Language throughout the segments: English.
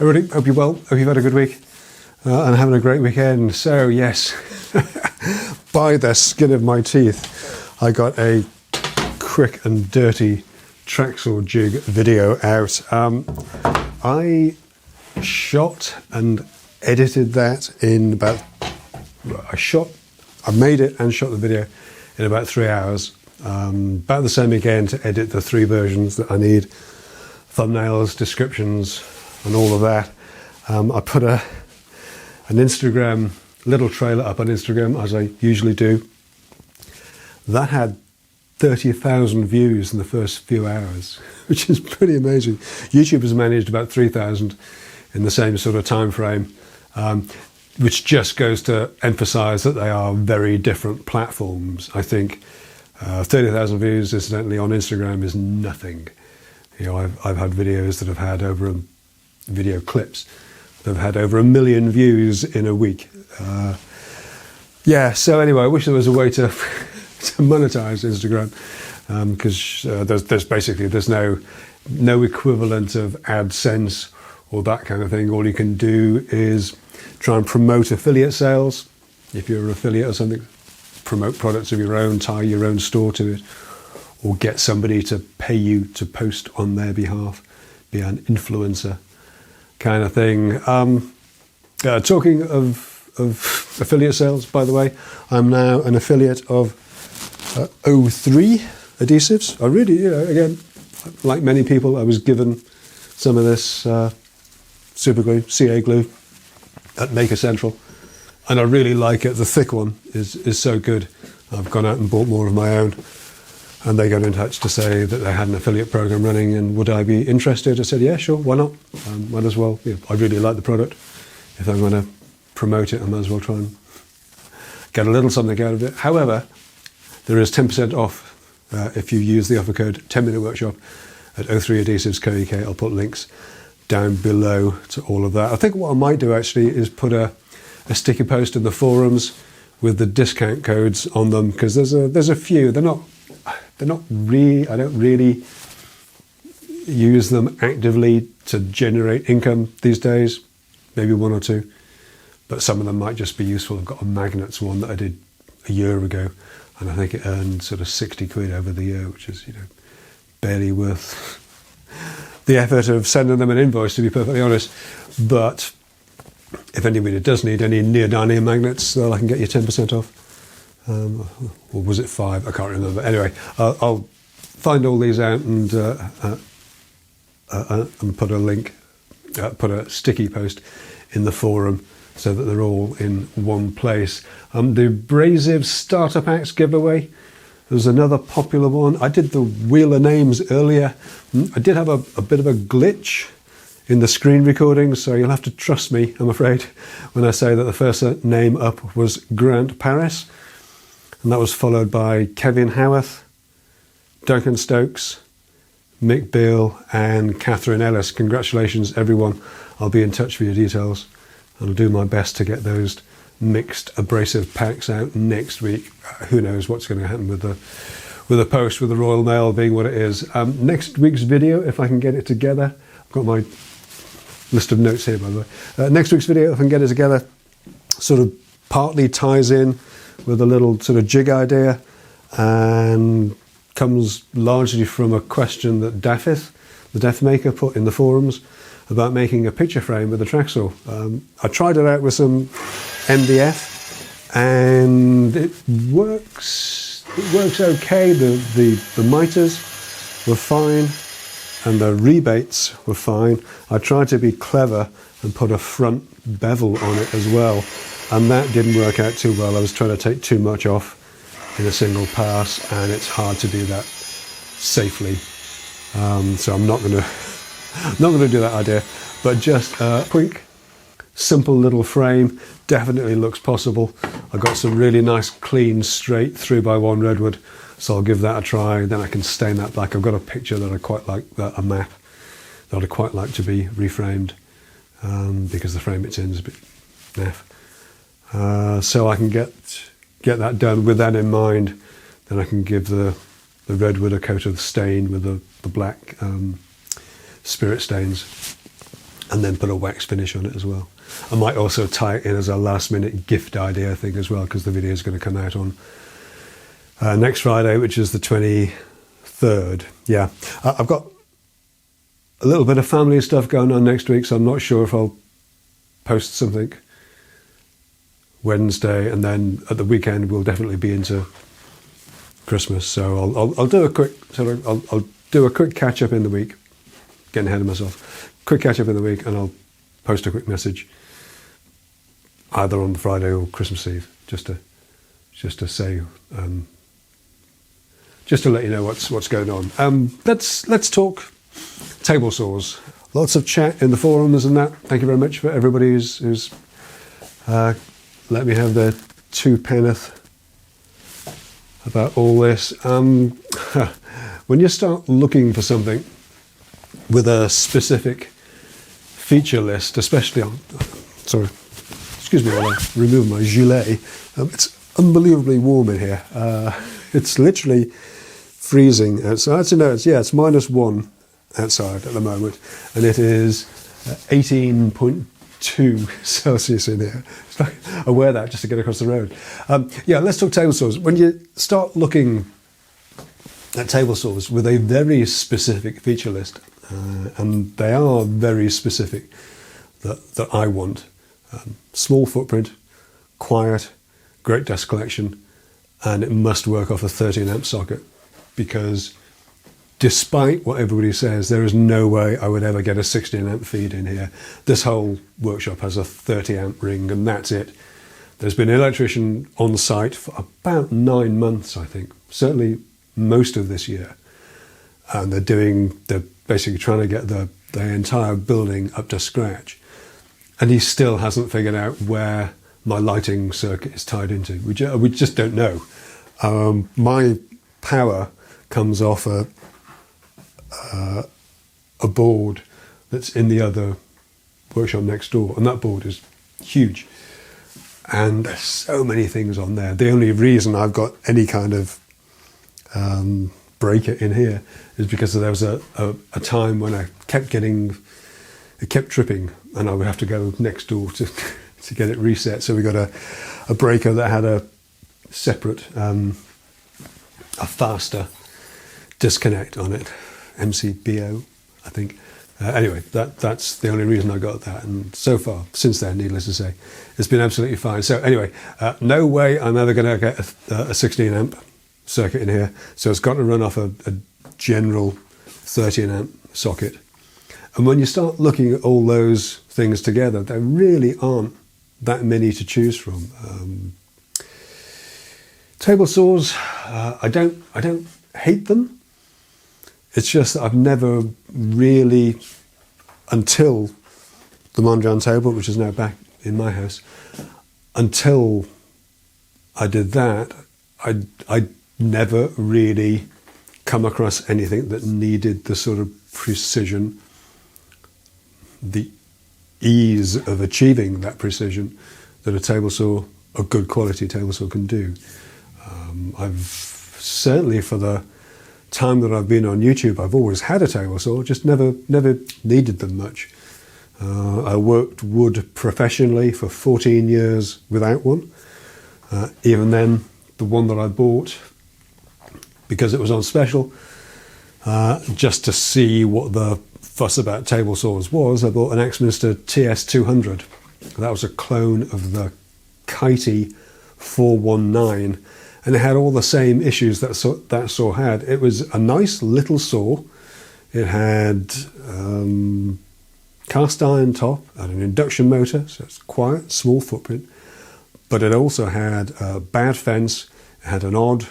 Everybody, hope you're well. Hope you've had a good week and having a great weekend. So yes, by the skin of my teeth, I got a quick and dirty tracksaw jig video out. I shot and edited that in about, I made it and shot the video in about 3 hours. About the same again to edit the 3 versions that I need, thumbnails, descriptions, and all of that. I put an Instagram little trailer up on Instagram, as I usually do. That had 30,000 views in the first few hours, which is pretty amazing. YouTube has managed about 3,000 in the same sort of time frame, which just goes to emphasize that they are very different platforms. I think 30,000 views, incidentally, on Instagram is nothing. You know, I've had videos that have had video clips that have had over 1 million views in a week. Yeah, so anyway, I wish there was a way to monetize Instagram, because there's no equivalent of AdSense or that kind of thing. All you can do is try and promote affiliate sales. If you're an affiliate or something, promote products of your own, tie your own store to it, or get somebody to pay you to post on their behalf, be an influencer kind of thing. Talking of affiliate sales, by the way, I'm now an affiliate of O3 adhesives. I really, again, like many people, I was given some of this super glue, CA glue at Maker Central, and I really like it. The thick one is so good. I've gone out and bought more of my own, and they got in touch to say that they had an affiliate program running and would I be interested. I said, yeah, sure, why not? Might as well. Yeah, I really like the product. If I'm going to promote it, I might as well try and get a little something out of it. However, there is 10% off if you use the offer code 10-Minute Workshop at O3 Adhesives Co.uk. I'll put links down below to all of that. I think what I might do actually is put a sticky post in the forums with the discount codes on them, because there's a few. They're not really, I don't really use them actively to generate income these days, maybe 1 or 2, but some of them might just be useful. I've got a magnets one that I did a year ago, and I think it earned sort of 60 quid over the year, which is, barely worth the effort of sending them an invoice, to be perfectly honest. But if anybody does need any neodymium magnets, I can get you 10% off. Or was it 5? I can't remember. Anyway, I'll find all these out and put a link, put a sticky post in the forum so that they're all in one place. The Abrasive Starter Packs giveaway. There's another popular one. I did the Wheel of Names earlier. I did have a bit of a glitch in the screen recording, so you'll have to trust me, I'm afraid, when I say that the first name up was Grant Paris, and that was followed by Kevin Howarth, Duncan Stokes, Mick Beale, and Catherine Ellis. Congratulations, everyone. I'll be in touch for your details. I'll do my best to get those mixed abrasive packs out next week. Who knows what's going to happen with the post, with the Royal Mail being what it is. Next week's video, if I can get it together, I've got my list of notes here, by the way. Next week's video, if I can get it together, sort of partly ties in with a little sort of jig idea, and comes largely from a question that Daffith, the Death Maker, put in the forums about making a picture frame with a tracksaw. I tried it out with some MDF, and it works okay. The mitres were fine, and the rebates were fine. I tried to be clever and put a front bevel on it as well, and that didn't work out too well. I was trying to take too much off in a single pass, and it's hard to do that safely. So I'm not going to do that idea, but just a quick, simple little frame. Definitely looks possible. I got some really nice, clean, straight 3x1 redwood, so I'll give that a try. Then I can stain that black. I've got a picture that I quite like, a map that I'd quite like to be reframed, because the frame it's in is a bit naff. So I can get that done. With that in mind, then I can give the redwood a coat of stain with the black spirit stains, and then put a wax finish on it as well. I might also tie it in as a last minute gift idea thing as well, because the video is going to come out on next Friday, which is the 23rd. Yeah, I've got a little bit of family stuff going on next week, so I'm not sure if I'll post something Wednesday, and then at the weekend we'll definitely be into Christmas. So I'll do a quick I'll do a quick catch up in the week. Getting ahead of myself. Quick catch up in the week, and I'll post a quick message either on Friday or Christmas Eve, just to say, just to let you know what's going on. Let's talk table saws. Lots of chat in the forums and that. Thank you very much for everybody who's let me have their two penneth about all this. When you start looking for something with a specific feature list, especially on, sorry, excuse me while I remove my gilet. It's unbelievably warm in here. It's literally freezing outside. So no, it's -1 outside at the moment, and it is 18.2 Celsius in here. I wear that just to get across the road. Yeah, let's talk table saws. When you start looking at table saws with a very specific feature list, and they are very specific that I want. Small footprint, quiet, great dust collection, and it must work off a 13 amp socket, because despite what everybody says, there is no way I would ever get a 16 amp feed in here. This whole workshop has a 30 amp ring, and that's it. There's been an electrician on site for about 9 months, I think, certainly most of this year. And they're basically trying to get the entire building up to scratch. And he still hasn't figured out where my lighting circuit is tied into. We just don't know. My power comes off a board that's in the other workshop next door, and that board is huge. And there's so many things on there. The only reason I've got any kind of breaker in here is because there was a time when I it kept tripping, and I would have to go next door to get it reset. So we got a breaker that had a separate, a faster disconnect on it, MCBO, I think. Anyway, that's the only reason I got that, and so far, since then, needless to say, it's been absolutely fine. So anyway, no way I'm ever going to get a 16 amp circuit in here, so it's got to run off a general 13 amp socket. And when you start looking at all those things together, there really aren't that many to choose from. Table saws, I don't hate them. It's just that I've never really, until the Monjan table, which is now back in my house, until I did that, I never really come across anything that needed the sort of precision, the ease of achieving that precision that a good quality table saw can do. I've certainly, for the time that I've been on YouTube, I've always had a table saw, just never needed them much. I worked wood professionally for 14 years without one. Even then, the one that I bought, because it was on special, just to see what the fuss about table saws was, I bought an Axminster TS200. That was a clone of the Kitey 419, and it had all the same issues that saw had. It was a nice little saw. It had cast iron top and an induction motor, so it's quiet, small footprint, but it also had a bad fence. It had an odd,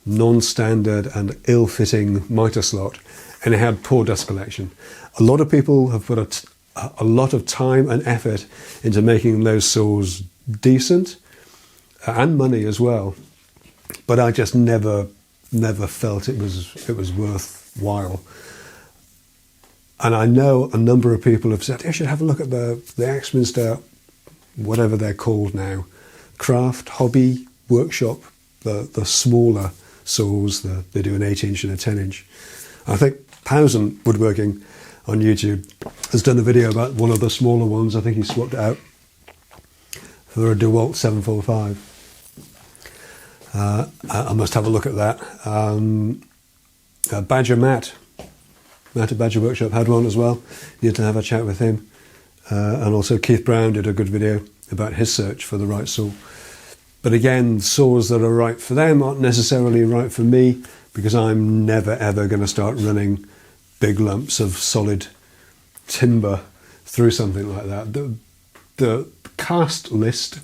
non-standard and ill-fitting mitre slot, and it had poor dust collection. A lot of people have put a lot of time and effort into making those saws decent, and money as well, but I just never felt it was worthwhile. And I know a number of people have said, you should have a look at the Axminster, whatever they're called now, craft, hobby, workshop, the smaller saws, they do an 8-inch and a 10-inch. I think Powsen Woodworking on YouTube has done a video about one of the smaller ones. I think he swapped it out for a DeWalt 745. I must have a look at that. Badger Matt at Badger Workshop had one as well. Need to have a chat with him. And also Keith Brown did a good video about his search for the right saw. But again, saws that are right for them aren't necessarily right for me, because I'm never ever going to start running big lumps of solid timber through something like that. The cast list,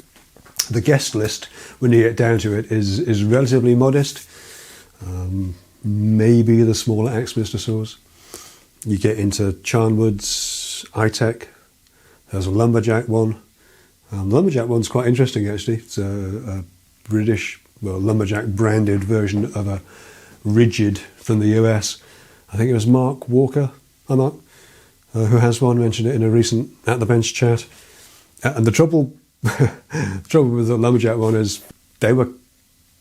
the guest list, when you get down to it, is relatively modest. Maybe the smaller Axminster saws. You get into Charnwood's, iTech. There's a Lumberjack one. The Lumberjack one's quite interesting, actually. It's a British, well, Lumberjack branded version of a rigid from the US. I think it was Mark Walker, who has one, mentioned it in a recent At the Bench chat. And the trouble with the Lumberjack one is they were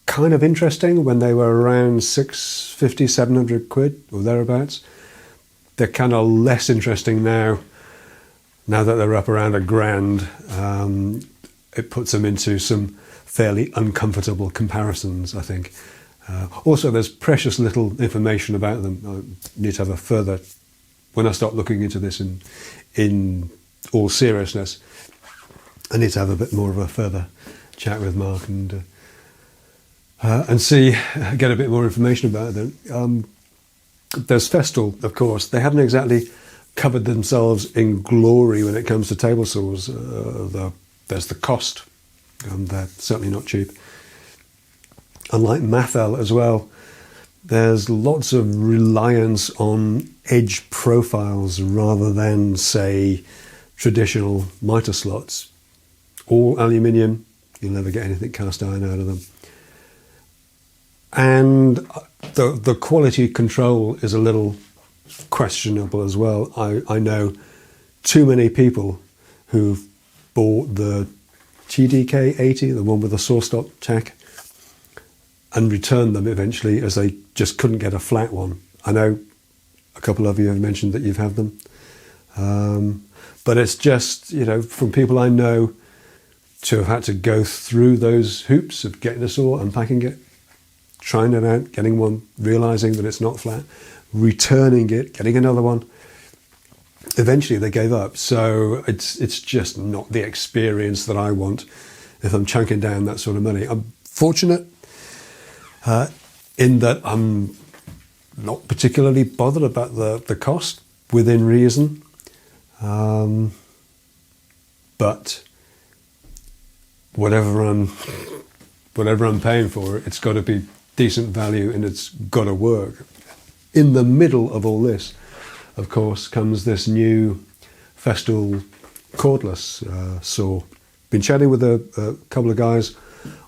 kind of interesting when they were around 650, 700 quid or thereabouts. They're kind of less interesting now that they're up around $1,000. It puts them into some fairly uncomfortable comparisons, I think. Also, there's precious little information about them. I need to have a further, when I start looking into this in all seriousness, I need to have a bit more of a further chat with Mark and get a bit more information about them. There's Festool, of course. They haven't exactly covered themselves in glory when it comes to table saws. There's the cost. They're certainly not cheap. Unlike Mathel as well, there's lots of reliance on edge profiles rather than, say, traditional mitre slots. All aluminium, you'll never get anything cast iron out of them. And the quality control is a little questionable as well. I know too many people who've bought the TDK 80, the one with the saw stop tack, and returned them eventually as they just couldn't get a flat one. I know a couple of you have mentioned that you've had them. But it's just, from people I know, to have had to go through those hoops of getting a saw, unpacking it, trying it out, getting one, realising that it's not flat, returning it, getting another one. Eventually they gave up. So it's just not the experience that I want if I'm chunking down that sort of money. I'm fortunate in that I'm not particularly bothered about the cost, within reason. But whatever I'm paying for, it's got to be decent value and it's got to work. In the middle of all this, of course, comes this new Festool cordless saw. Been chatting with a couple of guys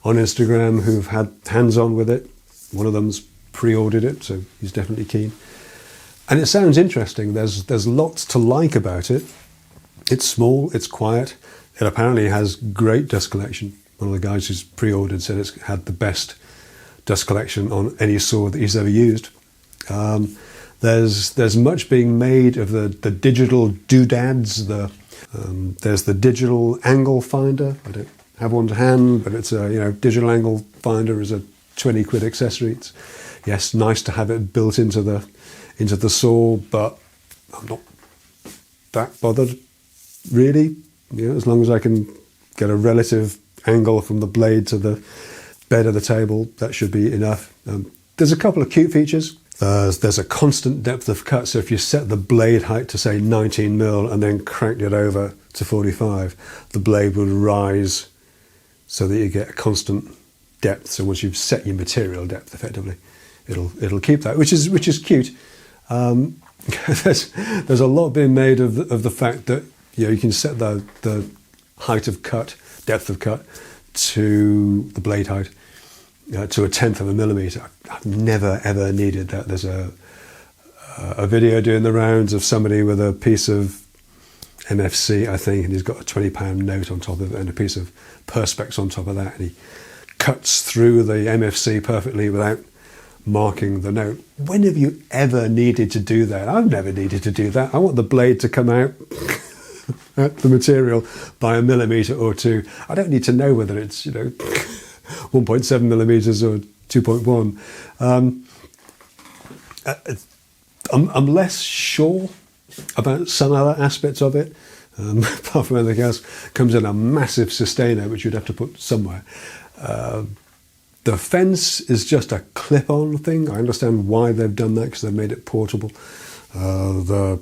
on Instagram who've had hands-on with it. One of them's pre-ordered it, so he's definitely keen. And it sounds interesting. There's lots to like about it. It's small, it's quiet. It apparently has great dust collection. One of the guys who's pre-ordered said it's had the best dust collection on any saw that he's ever used. There's much being made of the digital doodads. There's the digital angle finder. I don't have one to hand, but it's a digital angle finder is a 20 quid accessory. It's, yes, nice to have it built into the saw, but I'm not that bothered really. As long as I can get a relative angle from the blade to the bed of the table, that should be enough. There's a couple of cute features. There's a constant depth of cut, so if you set the blade height to say 19mm and then cranked it over to 45, the blade will rise so that you get a constant depth. So once you've set your material depth effectively, it'll keep that, which is cute. There's a lot being made of the fact that you can set the height of cut, depth of cut, to the blade height to 1/10 of a millimetre. I've never ever needed that. There's a video doing the rounds of somebody with a piece of MFC, I think, and he's got a £20 note on top of it and a piece of Perspex on top of that, and he cuts through the MFC perfectly without marking the note. When have you ever needed to do that? I've never needed to do that. I want the blade to come out at the material by a millimetre or two. I don't need to know whether it's 1.7 millimetres or 2.1. I'm less sure about some other aspects of it. Apart from anything else, comes in a massive sustainer which you'd have to put somewhere. The fence is just a clip-on thing. I understand why they've done that, because they've made it portable. The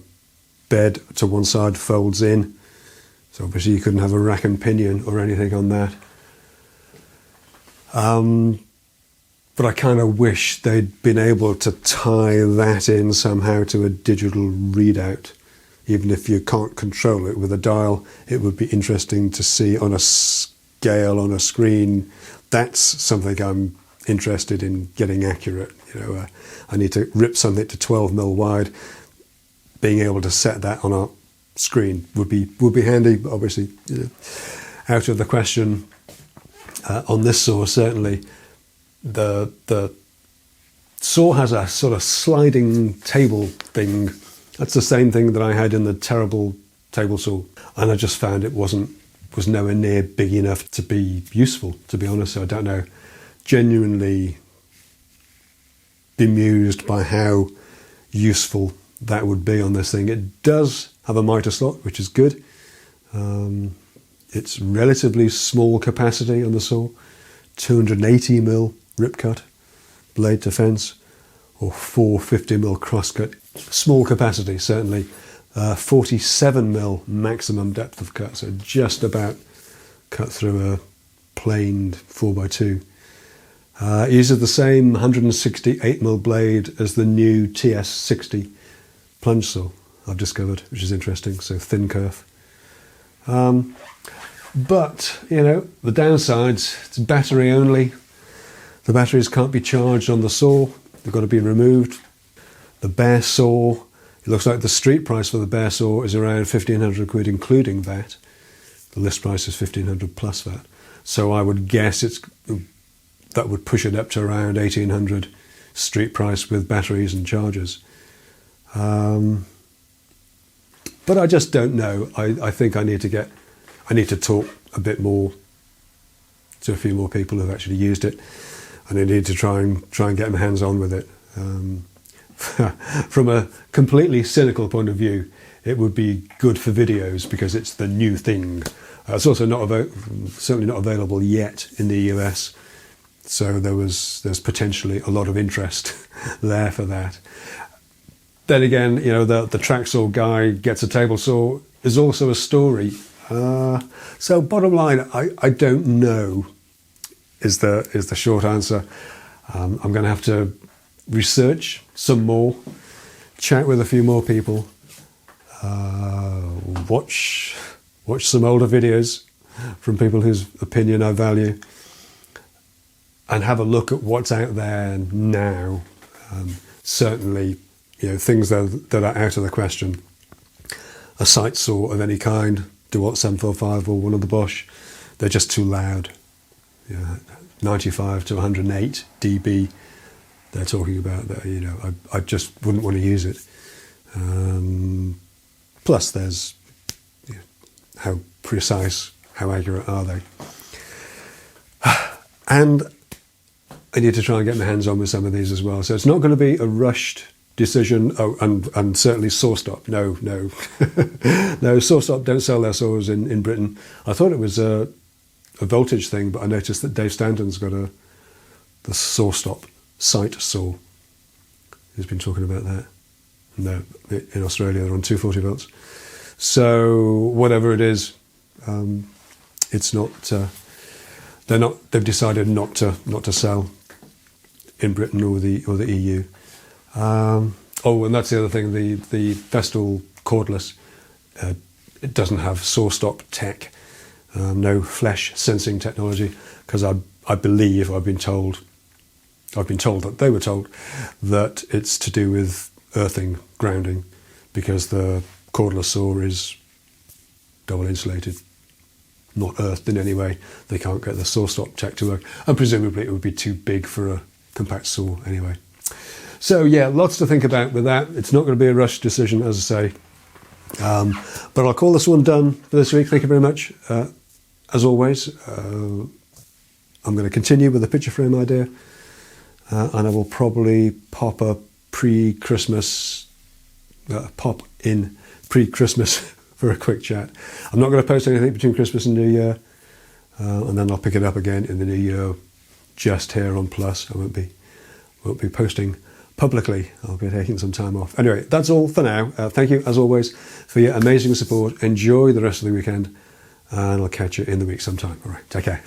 bed to one side folds in, so obviously you couldn't have a rack and pinion or anything on that. But I kind of wish they'd been able to tie that in somehow to a digital readout. Even if you can't control it with a dial, it would be interesting to see on a scale, on a screen. That's something I'm interested in getting accurate. I need to rip something to 12mm wide. Being able to set that on a screen would be handy. But obviously, out of the question on this saw. Certainly, the saw has a sort of sliding table thing. That's the same thing that I had in the terrible table saw, and I just found it was nowhere near big enough to be useful, to be honest. So I don't know, genuinely bemused by how useful that would be on this thing. It does have a mitre slot, which is good. It's relatively small capacity on the saw, 280mm rip cut, blade to fence, or 450mm cross cut. Small capacity, certainly. 47mm maximum depth of cut, so just about cut through a planed 4x2. It uses the same 168mm blade as the new TS60 plunge saw I've discovered, which is interesting, so thin kerf. But, the downsides, it's battery only. The batteries can't be charged on the saw, they've got to be removed. The bare saw, it looks like the street price for the bare saw is around 1,500 quid including VAT. The list price is 1,500 plus VAT. So I would guess that would push it up to around 1,800 street price with batteries and chargers. But I just don't know. I think I need to talk a bit more to a few more people who've actually used it, and I need to try and get my hands on with it. From a completely cynical point of view, it would be good for videos because it's the new thing. It's also certainly not available yet in the US, so there's potentially a lot of interest there for that. Then again, the tracksaw guy gets a table saw is also a story. So bottom line, I don't know is the short answer. I'm going to have to research some more, chat with a few more people, watch some older videos from people whose opinion I value, and have a look at what's out there now. Certainly, things that are out of the question. A sight saw of any kind, DeWalt 745 or one of the Bosch, they're just too loud. 95 to 108 dB. They're talking about that. I just wouldn't want to use it. Plus, there's how precise, how accurate are they? And I need to try and get my hands on with some of these as well. So it's not going to be a rushed decision. Oh, and certainly SawStop. No, no. SawStop don't sell their saws in Britain. I thought it was a voltage thing, but I noticed that Dave Stanton's got the SawStop sight saw. He's been talking about that. No, in Australia they're on 240 volts. So whatever it is, it's not. They've decided not to sell in Britain or the EU. And that's the other thing. The Festool cordless, it doesn't have SawStop tech, no flesh sensing technology, because I believe I've been told that they were told that it's to do with earthing, grounding, because the cordless saw is double insulated, not earthed in any way. They can't get the SawStop tech to work, and presumably it would be too big for a compact saw anyway. So yeah, lots to think about with that. It's not going to be a rushed decision, as I say. But I'll call this one done for this week. Thank you very much. As always, I'm going to continue with the picture frame idea, and I will probably pop in pre-Christmas for a quick chat. I'm not going to post anything between Christmas and New Year, and then I'll pick it up again in the New Year, just here on Plus. I won't be posting publicly. I'll be taking some time off. Anyway, that's all for now. Thank you, as always, for your amazing support. Enjoy the rest of the weekend, and I'll catch you in the week sometime. All right, take care.